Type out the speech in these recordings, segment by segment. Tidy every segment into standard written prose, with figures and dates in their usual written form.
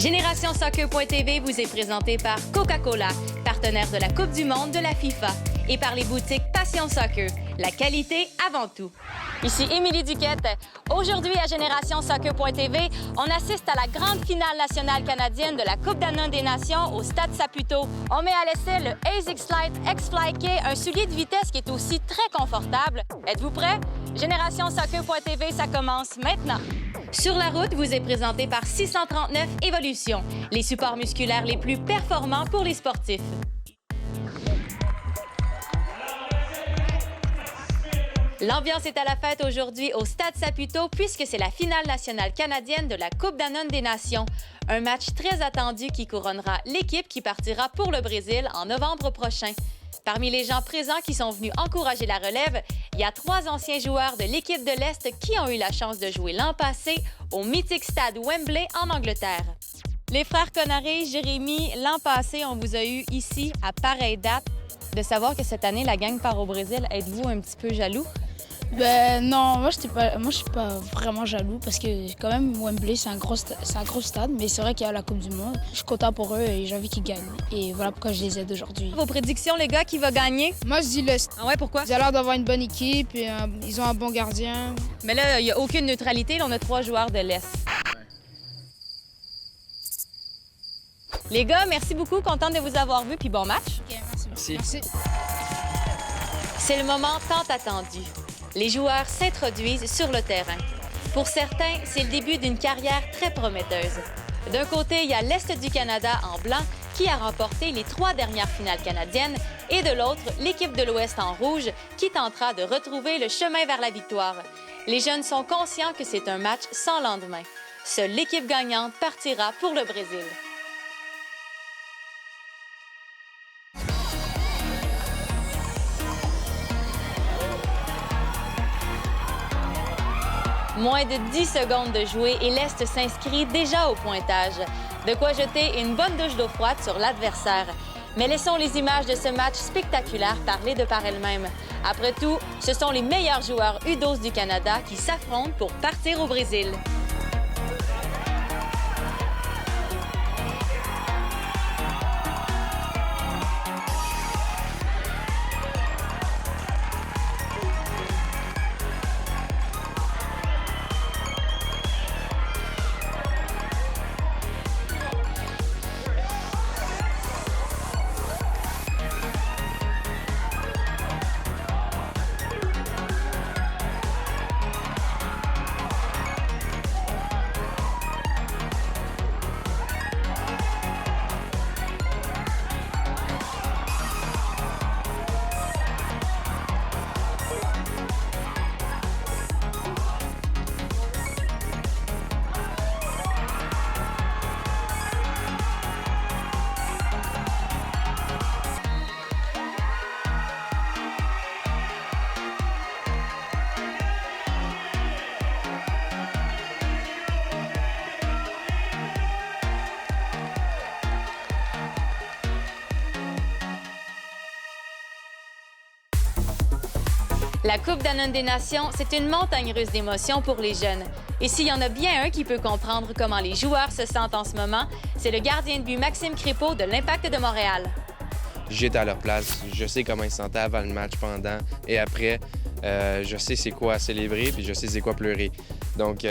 GénérationSoccer.tv vous est présenté par Coca-Cola, partenaire de la Coupe du monde de la FIFA, et par les boutiques Passion Soccer, la qualité avant tout. Ici Émilie Duquette. Aujourd'hui à GénérationSoccer.tv, on assiste à la grande finale nationale canadienne de la Coupe Danone des Nations au Stade Saputo. On met à l'essai le ASICS Lite X-Fly K, un soulier de vitesse qui est aussi très confortable. Êtes-vous prêts? GénérationSoccer.tv, ça commence maintenant. Sur la route vous est présenté par 639 Evolution, les supports musculaires les plus performants pour les sportifs. L'ambiance est à la fête aujourd'hui au Stade Saputo puisque c'est la finale nationale canadienne de la Coupe Danone des Nations. Un match très attendu qui couronnera l'équipe qui partira pour le Brésil en novembre prochain. Parmi les gens présents qui sont venus encourager la relève, il y a 3 anciens joueurs de l'équipe de l'Est qui ont eu la chance de jouer l'an passé au mythique stade Wembley en Angleterre. Les frères Conaré, Jérémy, l'an passé, on vous a eu ici à pareille date. De savoir que cette année, la gang part au Brésil, êtes-vous un petit peu jaloux? Ben non, moi je suis pas vraiment jaloux parce que quand même Wembley c'est un gros stade, mais c'est vrai qu'il y a la Coupe du Monde. Je suis content pour eux et j'ai envie qu'ils gagnent. Et voilà pourquoi je les aide aujourd'hui. Vos prédictions les gars, qui va gagner? Moi je dis l'Est. Ah ouais, pourquoi? Ils ont l'air d'avoir une bonne équipe et ils ont un bon gardien. Mais là, il n'y a aucune neutralité, là, on a 3 joueurs de l'Est. Les gars, merci beaucoup, contente de vous avoir vus, puis bon match. Ok, merci. Merci. C'est le moment tant attendu. Les joueurs s'introduisent sur le terrain. Pour certains, c'est le début d'une carrière très prometteuse. D'un côté, il y a l'Est du Canada en blanc qui a remporté les 3 dernières finales canadiennes et de l'autre, l'équipe de l'Ouest en rouge qui tentera de retrouver le chemin vers la victoire. Les jeunes sont conscients que c'est un match sans lendemain. Seule l'équipe gagnante partira pour le Brésil. Moins de 10 secondes de jouer et l'Est s'inscrit déjà au pointage. De quoi jeter une bonne douche d'eau froide sur l'adversaire. Mais laissons les images de ce match spectaculaire parler de par elles-mêmes. Après tout, ce sont les meilleurs joueurs U12 du Canada qui s'affrontent pour partir au Brésil. La Coupe Danone des Nations, c'est une montagne russe d'émotions pour les jeunes. Et s'il y en a bien un qui peut comprendre comment les joueurs se sentent en ce moment, c'est le gardien de but Maxime Crépeau de l'Impact de Montréal. J'étais à leur place. Je sais comment ils se sentaient avant le match, pendant et après. Je sais c'est quoi célébrer, puis je sais c'est quoi pleurer. Donc,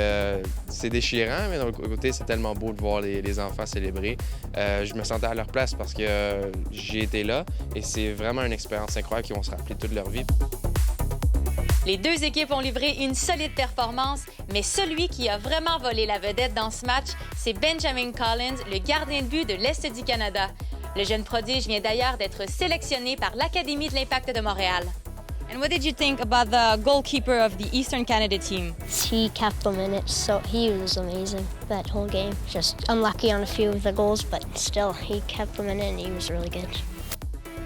c'est déchirant, mais d'un autre côté, c'est tellement beau de voir les enfants célébrer. Je me sentais à leur place parce que j'ai été là et c'est vraiment une expérience incroyable qu'ils vont se rappeler toute leur vie. Les 2 équipes ont livré une solide performance, mais celui qui a vraiment volé la vedette dans ce match, c'est Benjamin Collins, le gardien de but de l'Est du Canada. Le jeune prodige vient d'ailleurs d'être sélectionné par l'Académie de l'Impact de Montréal. And what did you think about the goalkeeper of the Eastern Canada team? He kept them in it, so he was amazing that whole game. Just unlucky on a few of the goals, but still, he kept them in it and he was really good.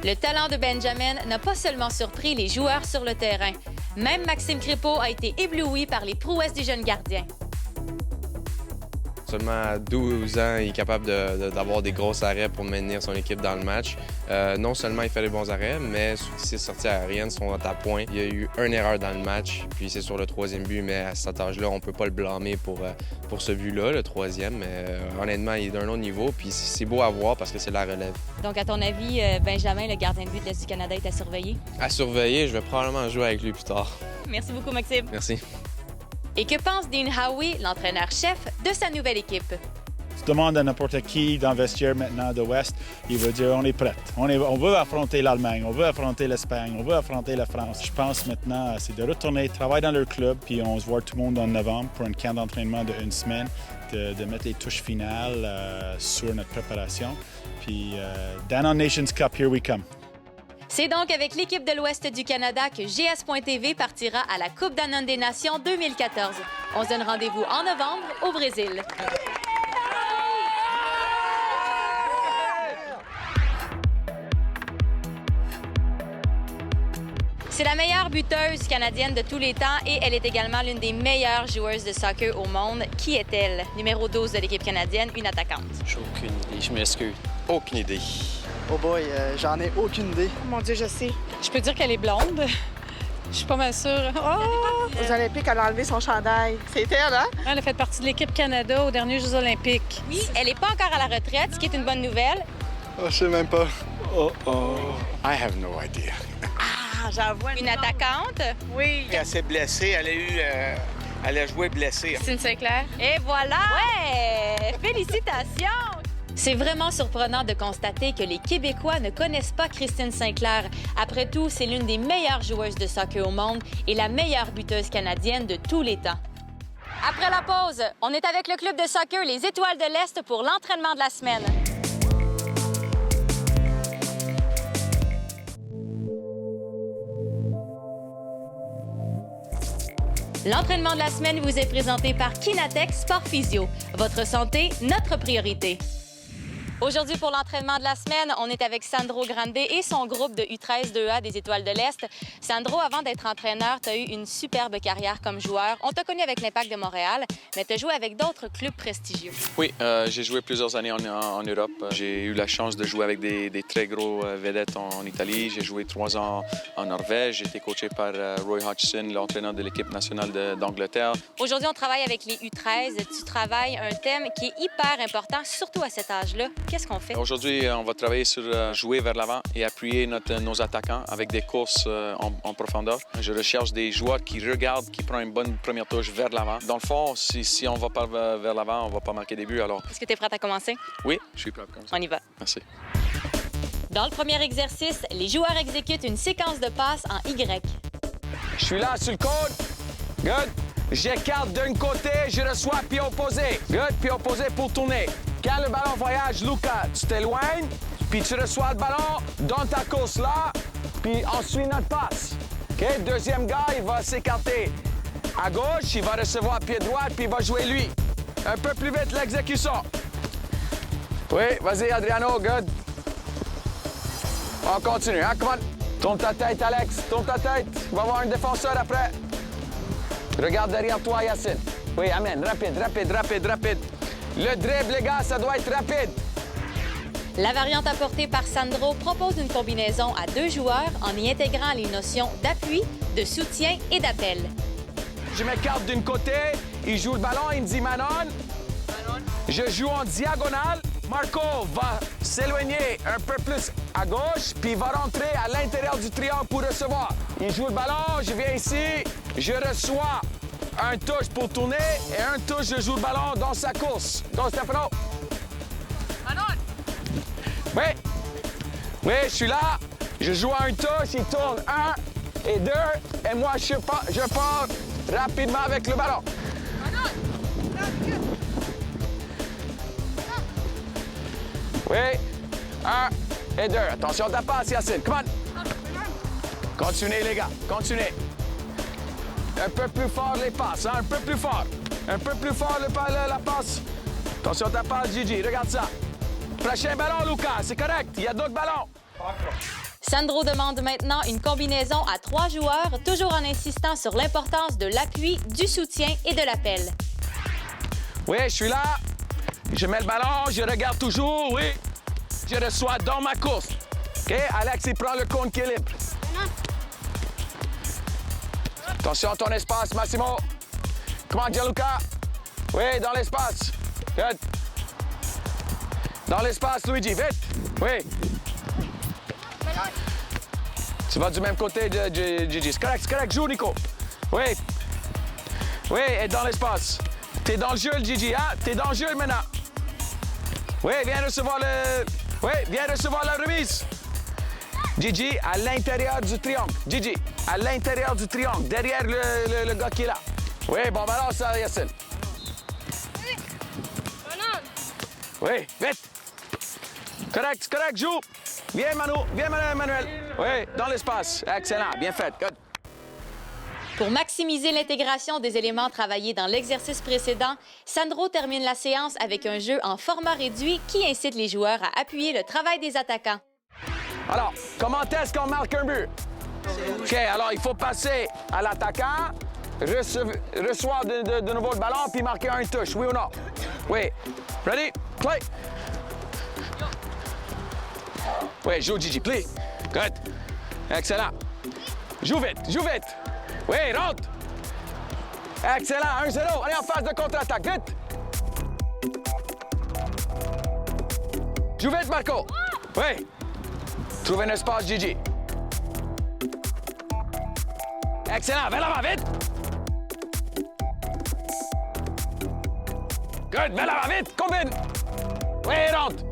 Le talent de Benjamin n'a pas seulement surpris les joueurs sur le terrain. Même Maxime Crépeau a été ébloui par les prouesses du jeune gardien. Seulement à 12 ans, il est capable d'avoir des gros arrêts pour maintenir son équipe dans le match. Non seulement il fait des bons arrêts, mais ses sorties aériennes sont à point. Il y a eu une erreur dans le match, puis c'est sur le 3e but, mais à cet âge-là, on ne peut pas le blâmer pour ce but-là, le 3e. Mais honnêtement, il est d'un autre niveau, puis c'est beau à voir parce que c'est la relève. Donc, à ton avis, Benjamin, le gardien de but de l'Est du Canada, est à surveiller? À surveiller, je vais probablement jouer avec lui plus tard. Merci beaucoup, Maxime. Merci. Et que pense Dean Howie, l'entraîneur-chef de sa nouvelle équipe? Tu demandes à n'importe qui dans le vestiaire maintenant de l'Ouest, il va dire on est prêt. On veut affronter l'Allemagne, on veut affronter l'Espagne, on veut affronter la France. Je pense maintenant, c'est de retourner, travailler dans leur club, puis on se voit tout le monde en novembre pour un camp d'entraînement de 1 semaine, de mettre les touches finales sur notre préparation. Puis, Danone Nations Cup, here we come. C'est donc avec l'équipe de l'Ouest du Canada que GS.TV partira à la Coupe Danone des Nations 2014. On se donne rendez-vous en novembre au Brésil. C'est la meilleure buteuse canadienne de tous les temps et elle est également l'une des meilleures joueuses de soccer au monde. Qui est-elle? Numéro 12 de l'équipe canadienne, une attaquante. J'ai aucune idée, je m'excuse. Aucune idée. Oh boy, j'en ai aucune idée. Mon Dieu, je sais. Je peux dire qu'elle est blonde. Je suis pas mal sûre. Oh! Aux Olympiques, elle a enlevé son chandail. C'était elle, hein? Elle a fait partie de l'équipe Canada aux derniers Jeux olympiques. Oui, elle n'est pas encore à la retraite, ce qui est une bonne nouvelle. Oh, je sais même pas. Oh. I have no idea. Ah, j'avoue. Une attaquante. Oui. Elle s'est blessée, elle a joué blessée. Christine Sinclair. Et voilà! Ouais! Félicitations! C'est vraiment surprenant de constater que les Québécois ne connaissent pas Christine Sinclair. Après tout, c'est l'une des meilleures joueuses de soccer au monde et la meilleure buteuse canadienne de tous les temps. Après la pause, on est avec le club de soccer Les Étoiles de l'Est pour l'entraînement de la semaine. L'entraînement de la semaine vous est présenté par Kinatech Sport Physio. Votre santé, notre priorité. Aujourd'hui, pour l'entraînement de la semaine, on est avec Sandro Grande et son groupe de U13-2A des Étoiles de l'Est. Sandro, avant d'être entraîneur, tu as eu une superbe carrière comme joueur. On t'a connu avec l'Impact de Montréal, mais tu as joué avec d'autres clubs prestigieux. Oui, j'ai joué plusieurs années en Europe. J'ai eu la chance de jouer avec des très gros vedettes en Italie. J'ai joué 3 ans en Norvège. J'ai été coaché par Roy Hodgson, l'entraîneur de l'équipe nationale d'Angleterre. Aujourd'hui, on travaille avec les U13. Tu travailles un thème qui est hyper important, surtout à cet âge-là. Qu'est-ce qu'on fait? Aujourd'hui, on va travailler sur jouer vers l'avant et appuyer nos attaquants avec des courses en profondeur. Je recherche des joueurs qui regardent, qui prennent une bonne première touche vers l'avant. Dans le fond, si on ne va pas vers l'avant, on ne va pas marquer des buts. Alors... Est-ce que tu es prête à commencer? Oui, je suis prête à commencer. On y va. Merci. Dans le premier exercice, les joueurs exécutent une séquence de passes en Y. Je suis là sur le côte. Good. J'écarte d'un côté, je reçois pied opposé. Good, pied opposé pour tourner. Quand le ballon voyage, Lucas, tu t'éloignes, puis tu reçois le ballon dans ta course là, puis on suit notre passe. OK? Deuxième gars, il va s'écarter à gauche, il va recevoir pied droit, puis il va jouer lui. Un peu plus vite l'exécution. Oui, vas-y, Adriano, good. On continue, hein? Come on. Tourne ta tête, Alex, tourne ta tête. Il va y avoir un défenseur après. Regarde derrière toi, Yacine. Oui, amen. Rapide. Le dribble, les gars, ça doit être rapide. La variante apportée par Sandro propose une combinaison à 2 joueurs en y intégrant les notions d'appui, de soutien et d'appel. Je m'écarte d'un côté, il joue le ballon, il me dit Manon. Je joue en diagonale. Marco va s'éloigner un peu plus à gauche, puis il va rentrer à l'intérieur du triangle pour recevoir. Il joue le ballon, je viens ici, je reçois un touche pour tourner et un touche, je joue le ballon dans sa course. Go, Stefano. Manon! Oui, je suis là. Je joue un touche, il tourne 1 et 2, et moi, je pars rapidement avec le ballon. Oui, 1 et 2. Attention, ta passe, Yacine. Come on. Continuez, les gars. Continuez. Un peu plus fort les passes, hein? Un peu plus fort. Un peu plus fort la passe. Attention, ta passe, Gigi. Regarde ça. Prochain ballon, Lucas. C'est correct. Il y a d'autres ballons. Sandro demande maintenant une combinaison à 3 joueurs, toujours en insistant sur l'importance de l'appui, du soutien et de l'appel. Oui, je suis là. Je mets le ballon, je regarde toujours, oui. Je reçois dans ma course. OK, Alex, il prend le compte qui est libre. Attention, ton espace, Massimo. Comment, Gianluca? Oui, dans l'espace. Good. Dans l'espace, Luigi, vite. Oui. Tu vas du même côté de Gigi. C'est correct, joue, Nico. Oui. Oui, et dans l'espace. T'es dans le jeu, Gigi, hein? T'es dans le jeu maintenant. Oui, viens recevoir le... Oui, viens recevoir la remise. Gigi, à l'intérieur du triangle. Gigi, à l'intérieur du triangle, derrière le gars qui est là. Oui, bon, balance ça, Yacine. Oui, vite. Correct, joue. Viens, Manuel. Oui, dans l'espace. Excellent, bien fait. Good. Pour maximiser l'intégration des éléments travaillés dans l'exercice précédent, Sandro termine la séance avec un jeu en format réduit qui incite les joueurs à appuyer le travail des attaquants. Alors, comment est-ce qu'on marque un but? OK, alors il faut passer à l'attaquant, recevoir de nouveau le ballon, puis marquer un touche, oui ou non? Oui. Ready? Play! Oui, joue, Gigi, play. Good. Excellent. Joue vite. Oui, rentre. Excellent, 1-0. Allez, en phase de contre-attaque, vite. Joue vite, Marco. Oui. Trouve un espace, Gigi. Excellent, vers l'avant, vite. Good, vers l'avant, vite, combine. Oui, rentre.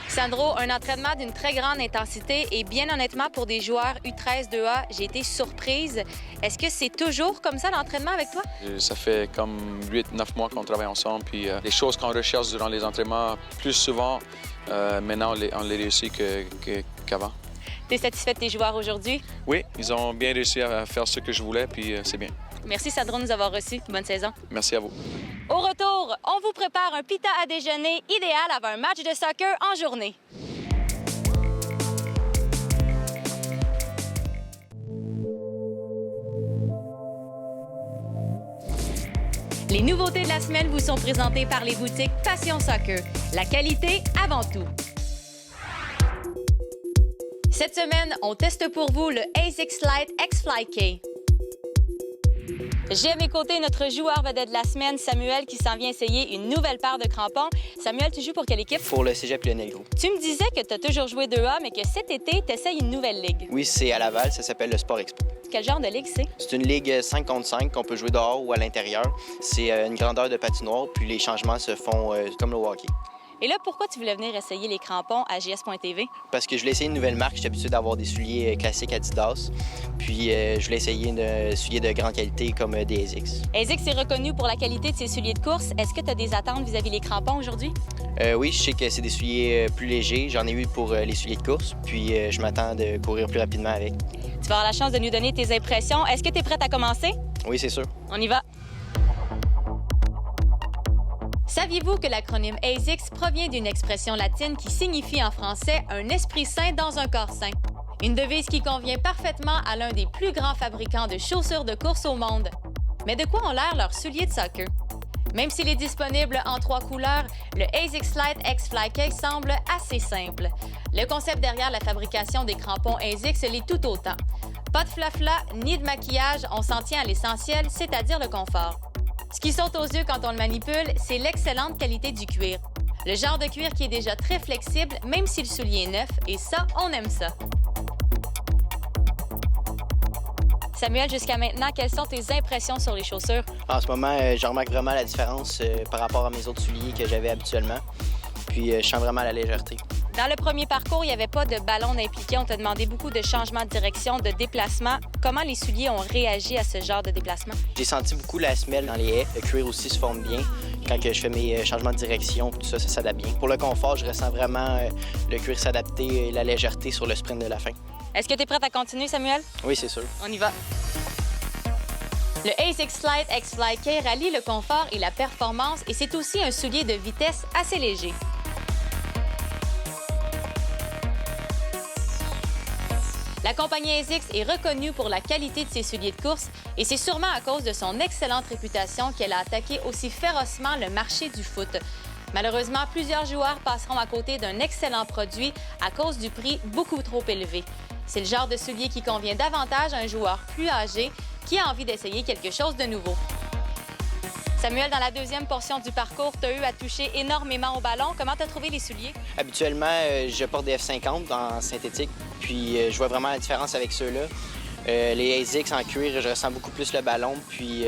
Sandro, un entraînement d'une très grande intensité et bien honnêtement, pour des joueurs U13-2A, j'ai été surprise. Est-ce que c'est toujours comme ça l'entraînement avec toi? Ça fait comme 8-9 mois qu'on travaille ensemble, puis les choses qu'on recherche durant les entraînements, plus souvent, maintenant, on les réussit qu'avant. Tu es satisfait de tes joueurs aujourd'hui? Oui, ils ont bien réussi à faire ce que je voulais, puis c'est bien. Merci, Sandro, de nous avoir reçus. Bonne saison. Merci à vous. Au retour, on vous prépare un pita à déjeuner idéal avant un match de soccer en journée. Les nouveautés de la semaine vous sont présentées par les boutiques Passion Soccer. La qualité avant tout. Cette semaine, on teste pour vous le ASICS Lite X-Fly K. J'ai à mes côtés notre joueur vedette de la semaine, Samuel, qui s'en vient essayer une nouvelle paire de crampons. Samuel, tu joues pour quelle équipe? Pour le Cégep Lionel-Gros. Tu me disais que tu as toujours joué 2A, mais que cet été, tu essayes une nouvelle ligue. Oui, c'est à Laval, ça s'appelle le Sport Expo. Quel genre de ligue c'est? C'est une ligue 5 contre 5 qu'on peut jouer dehors ou à l'intérieur. C'est une grandeur de patinoire, puis les changements se font comme le hockey. Et là, pourquoi tu voulais venir essayer les crampons à JS.TV? Parce que je voulais essayer une nouvelle marque. J'étais habitué d'avoir des souliers classiques Adidas. Puis je voulais essayer un soulier de grande qualité comme des ASICS. ASICS est reconnu pour la qualité de ses souliers de course. Est-ce que tu as des attentes vis-à-vis les crampons aujourd'hui? Oui, je sais que c'est des souliers plus légers. J'en ai eu pour les souliers de course. Puis je m'attends de courir plus rapidement avec. Tu vas avoir la chance de nous donner tes impressions. Est-ce que tu es prête à commencer? Oui, c'est sûr. On y va. Saviez-vous que l'acronyme ASICS provient d'une expression latine qui signifie en français « un esprit sain dans un corps sain ». Une devise qui convient parfaitement à l'un des plus grands fabricants de chaussures de course au monde. Mais de quoi ont l'air leurs souliers de soccer? Même s'il est disponible en 3 couleurs, le ASICS Lite X-Fly K semble assez simple. Le concept derrière la fabrication des crampons ASICS l'est tout autant. Pas de flafla ni de maquillage, on s'en tient à l'essentiel, c'est-à-dire le confort. Ce qui saute aux yeux quand on le manipule, c'est l'excellente qualité du cuir. Le genre de cuir qui est déjà très flexible, même si le soulier est neuf, et ça, on aime ça. Samuel, jusqu'à maintenant, quelles sont tes impressions sur les chaussures? En ce moment, je remarque vraiment la différence par rapport à mes autres souliers que j'avais habituellement. Puis je sens vraiment la légèreté. Dans le premier parcours, il n'y avait pas de ballon impliqué. On t'a demandé beaucoup de changements de direction, de déplacement. Comment les souliers ont réagi à ce genre de déplacement? J'ai senti beaucoup la semelle dans les haies. Le cuir aussi se forme bien. Quand je fais mes changements de direction, tout ça, ça s'adapte bien. Pour le confort, je ressens vraiment le cuir s'adapter et la légèreté sur le sprint de la fin. Est-ce que tu es prête à continuer, Samuel? Oui, c'est sûr. On y va. Le ASICS Lite X-Fly K rallie le confort et la performance et c'est aussi un soulier de vitesse assez léger. La compagnie ASICS est reconnue pour la qualité de ses souliers de course et c'est sûrement à cause de son excellente réputation qu'elle a attaqué aussi férocement le marché du foot. Malheureusement, plusieurs joueurs passeront à côté d'un excellent produit à cause du prix beaucoup trop élevé. C'est le genre de soulier qui convient davantage à un joueur plus âgé qui a envie d'essayer quelque chose de nouveau. Samuel, dans la deuxième portion du parcours, tu as eu à toucher énormément au ballon. Comment tu as trouvé les souliers? Habituellement, je porte des F50 en synthétique, puis je vois vraiment la différence avec ceux-là. Les ASICS en cuir, je ressens beaucoup plus le ballon, puis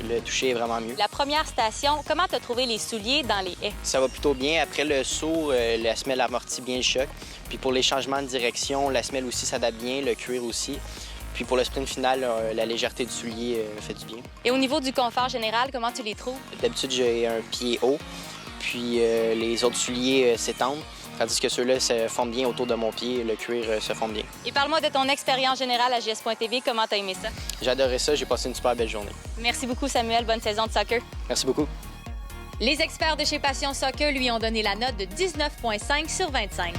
le toucher est vraiment mieux. La première station, comment tu as trouvé les souliers dans les haies? Ça va plutôt bien. Après le saut, la semelle amortit bien le choc. Puis pour les changements de direction, la semelle aussi s'adapte bien, le cuir aussi. Puis pour le sprint final, la légèreté du soulier fait du bien. Et au niveau du confort général, comment tu les trouves? D'habitude, j'ai un pied haut, puis les autres souliers s'étendent, tandis que ceux-là se fondent bien autour de mon pied, le cuir se fonde bien. Et parle-moi de ton expérience générale à JS.TV, comment tu as aimé ça? J'ai adoré ça, j'ai passé une super belle journée. Merci beaucoup, Samuel. Bonne saison de soccer. Merci beaucoup. Les experts de chez Passion Soccer lui ont donné la note de 19,5 sur 25.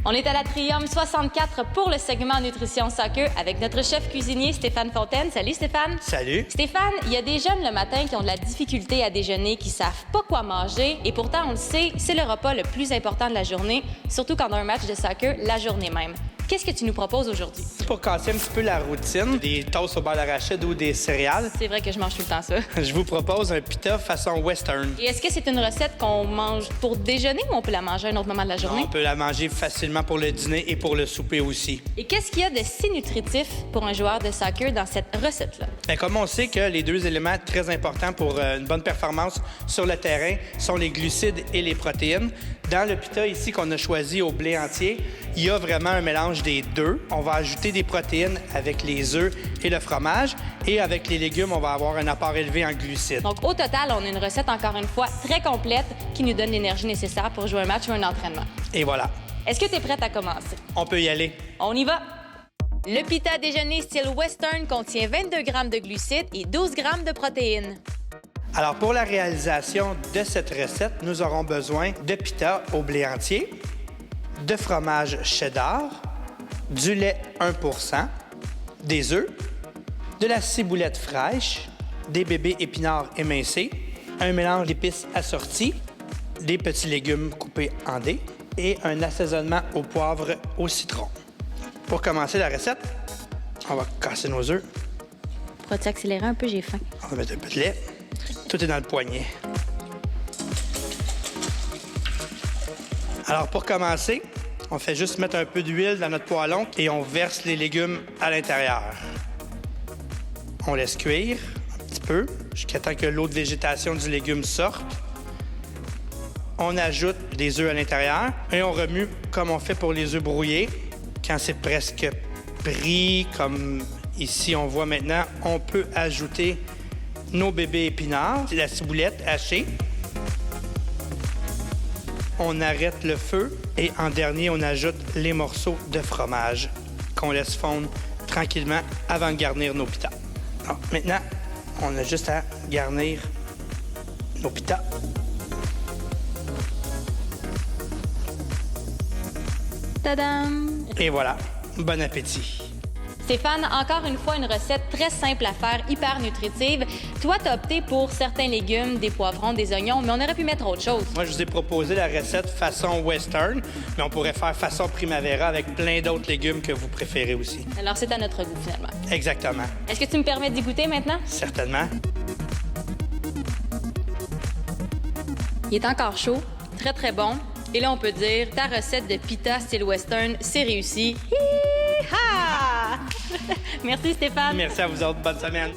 On est à l'Atrium 64 pour le segment Nutrition Soccer avec notre chef cuisinier Stéphane Fontaine. Salut Stéphane. Salut. Stéphane, il y a des jeunes le matin qui ont de la difficulté à déjeuner, qui savent pas quoi manger et pourtant, on le sait, c'est le repas le plus important de la journée, surtout quand on a un match de soccer la journée même. Qu'est-ce que tu nous proposes aujourd'hui? Pour casser un petit peu la routine, des toasts au beurre d'arachide ou des céréales. C'est vrai que je mange tout le temps ça. Je vous propose un pita façon western. Et est-ce que c'est une recette qu'on mange pour déjeuner ou on peut la manger à un autre moment de la journée? On peut la manger facilement pour le dîner et pour le souper aussi. Et qu'est-ce qu'il y a de si nutritif pour un joueur de soccer dans cette recette-là? Bien, comme on sait que les deux éléments très importants pour une bonne performance sur le terrain sont les glucides et les protéines, dans le pita ici qu'on a choisi au blé entier, il y a vraiment un mélange des deux. On va ajouter des protéines avec les œufs et le fromage. Et avec les légumes, on va avoir un apport élevé en glucides. Donc, au total, on a une recette, encore une fois, très complète qui nous donne l'énergie nécessaire pour jouer un match ou un entraînement. Et voilà. Est-ce que tu es prête à commencer? On peut y aller. On y va! Le pita déjeuner style western contient 22 grammes de glucides et 12 grammes de protéines. Alors, pour la réalisation de cette recette, nous aurons besoin de pita au blé entier, de fromage cheddar, du lait 1%, des œufs, de la ciboulette fraîche, des bébés épinards émincés, un mélange d'épices assorties, des petits légumes coupés en dés et un assaisonnement au poivre au citron. Pour commencer la recette, on va casser nos œufs. Pourrais-tu accélérer un peu? J'ai faim. On va mettre un peu de lait. Tout est dans le poignet. Alors, pour commencer, on fait juste mettre un peu d'huile dans notre poêlon et on verse les légumes à l'intérieur. On laisse cuire un petit peu jusqu'à temps que l'eau de végétation du légume sorte. On ajoute des œufs à l'intérieur et on remue comme on fait pour les œufs brouillés. Quand c'est presque pris, comme ici on voit maintenant, on peut ajouter nos bébés épinards, la ciboulette hachée. On arrête le feu et en dernier, on ajoute les morceaux de fromage qu'on laisse fondre tranquillement avant de garnir nos pitas. Alors, maintenant, on a juste à garnir nos pitas. Tadam! Et voilà, bon appétit. Stéphane, encore une fois, une recette très simple à faire, hyper nutritive. Toi, tu as opté pour certains légumes, des poivrons, des oignons, mais on aurait pu mettre autre chose. Moi, je vous ai proposé la recette façon western, mais on pourrait faire façon primavera avec plein d'autres légumes que vous préférez aussi. Alors, c'est à notre goût, finalement. Exactement. Est-ce que tu me permets d'y goûter maintenant? Certainement. Il est encore chaud, très, très bon. Et là, on peut dire, ta recette de pita style western, c'est réussi. Hi-ha! Merci Stéphane. Merci à vous autres. Bonne semaine.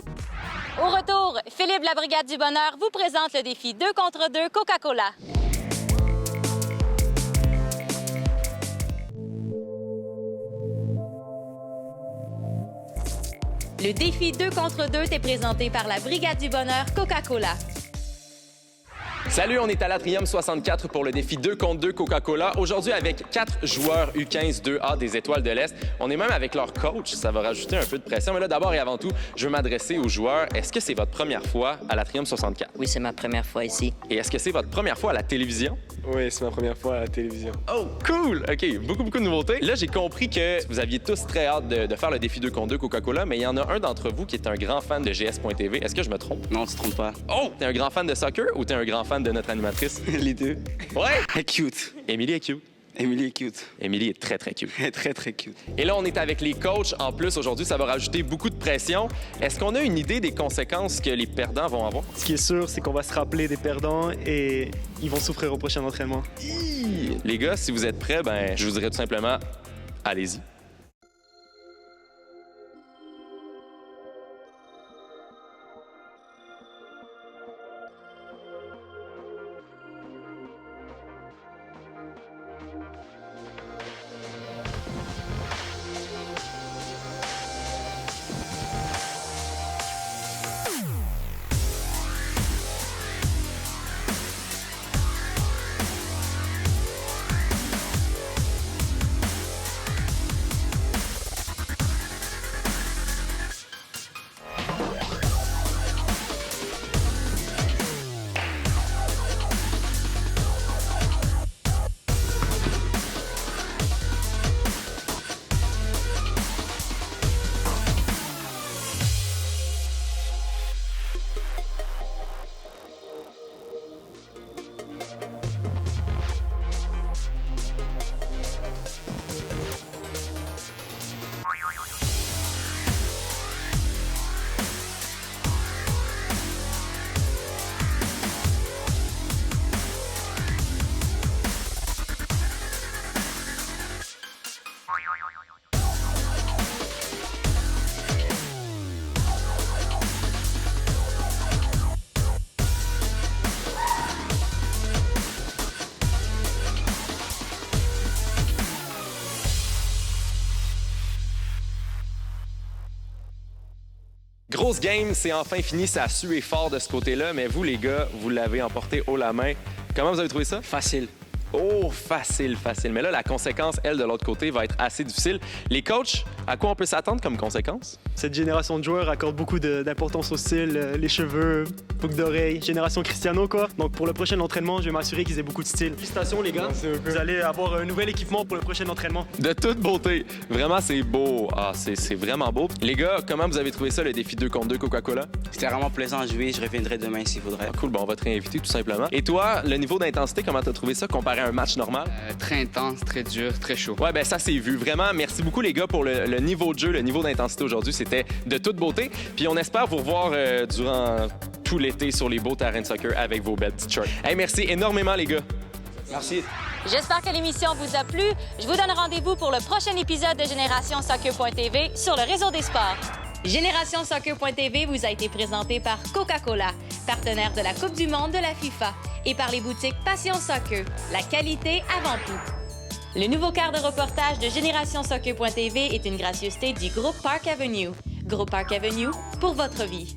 Au retour, Philippe, la Brigade du Bonheur, vous présente le défi 2 contre 2 Coca-Cola. Le défi 2 contre 2 est présenté par la Brigade du Bonheur Coca-Cola. Salut, on est à l'Atrium 64 pour le défi 2 contre 2 Coca-Cola. Aujourd'hui, avec 4 joueurs U15 2A des Étoiles de l'Est. On est même avec leur coach. Ça va rajouter un peu de pression. Mais là, d'abord et avant tout, je veux m'adresser aux joueurs. Est-ce que c'est votre première fois à l'Atrium 64? Oui, c'est ma première fois ici. Et est-ce que c'est votre première fois à la télévision? Oui, c'est ma première fois à la télévision. Oh, cool! OK, beaucoup de nouveautés. Là, j'ai compris que vous aviez tous très hâte de faire le défi 2 contre 2 Coca-Cola, mais il y en a un d'entre vous qui est un grand fan de GS.tv. Est-ce que je me trompe? Non, tu te trompes pas. Oh! T'es un grand fan de soccer ou t'es un grand fan de notre animatrice? Les deux. Ouais! Elle est cute. Émilie est cute. Émilie est cute. Émilie est très cute. Elle est très cute. Et là, on est avec les coachs. En plus, aujourd'hui, ça va rajouter beaucoup de pression. Est-ce qu'on a une idée des conséquences que les perdants vont avoir? Ce qui est sûr, c'est qu'on va se rappeler des perdants et ils vont souffrir au prochain entraînement. Les gars, si vous êtes prêts, ben, je vous dirais tout simplement, allez-y. Grosse game, c'est enfin fini, ça a sué fort de ce côté-là, mais vous, les gars, vous l'avez emporté haut la main. Comment vous avez trouvé ça? Facile. Oh, facile. Mais là, la conséquence, elle, de l'autre côté, va être assez difficile. Les coachs, à quoi on peut s'attendre comme conséquence? Cette génération de joueurs accorde beaucoup d'importance au style, les cheveux, boucles d'oreilles, génération Cristiano, quoi. Donc pour le prochain entraînement, je vais m'assurer qu'ils aient beaucoup de style. Félicitations, les gars. Vous allez avoir un nouvel équipement pour le prochain entraînement. De toute beauté. Vraiment, c'est beau. Ah, c'est vraiment beau. Les gars, comment vous avez trouvé ça, le défi 2 contre 2 Coca-Cola? C'était vraiment plaisant à jouer. Je reviendrai demain s'il faudrait. Ah, cool, bon, on va te réinviter tout simplement. Et toi, le niveau d'intensité, comment t'as trouvé ça comparé à un match normal? Très intense, très dur, très chaud. Ouais, ben ça c'est vu. Vraiment, merci beaucoup les gars pour le niveau de jeu, le niveau d'intensité aujourd'hui. C'était de toute beauté. Puis on espère vous revoir durant tout l'été sur les beaux terrains de soccer avec vos belles petites shirts. Hey, merci énormément les gars. Merci. J'espère que l'émission vous a plu. Je vous donne rendez-vous pour le prochain épisode de Génération Soccer.tv sur le réseau des sports. Génération Soccer.tv vous a été présenté par Coca-Cola, partenaire de la Coupe du monde de la FIFA, et par les boutiques Passion Soccer, la qualité avant tout. Le nouveau quart de reportage de Génération Soccer.tv est une gracieuseté du Groupe Park Avenue. Groupe Park Avenue, pour votre vie.